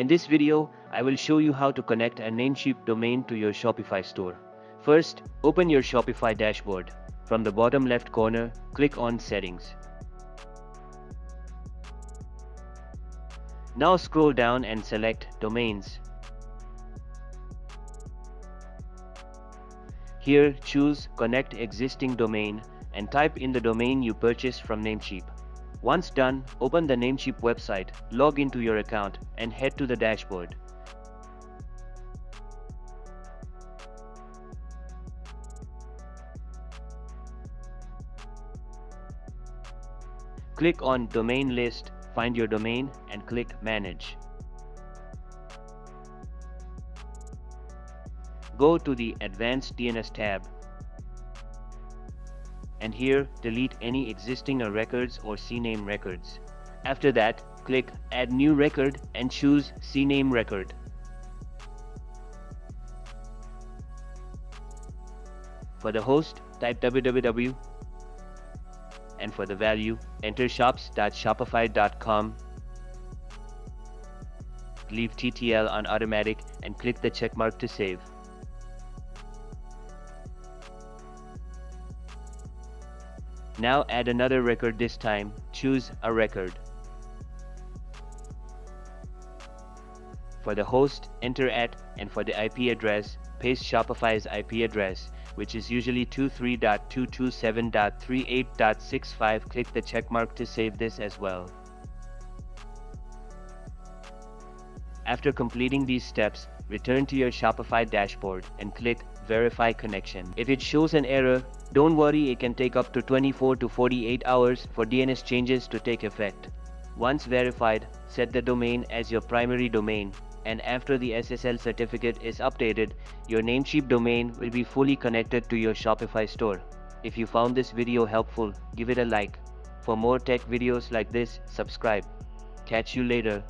In this video, I will show you how to connect a Namecheap domain to your Shopify store. First, open your Shopify dashboard. From the bottom left corner, click on Settings. Now scroll down and select Domains. Here, choose Connect Existing Domain and type in the domain you purchased from Namecheap. Once done, open the Namecheap website, log into your account, and head to the dashboard. Click on Domain List, find your domain, and click Manage. Go to the Advanced DNS tab, and here delete any existing records or CNAME records. After that, click Add New Record and choose CNAME record. For the host, type www, and for the value, enter shops.shopify.com. Leave TTL on automatic and click the checkmark to save. Now add another record, this time choose a record. For the host, enter @ and for the IP address, paste Shopify's IP address, which is usually 23.227.38.65. Click the checkmark to save this as well. After completing these steps, return to your Shopify dashboard and click Verify Connection. If it shows an error, don't worry, it can take up to 24 to 48 hours for DNS changes to take effect. Once verified, set the domain as your primary domain, and after the SSL certificate is updated, your Namecheap domain will be fully connected to your Shopify store. If you found this video helpful, give it a like. For more tech videos like this, subscribe. Catch you later.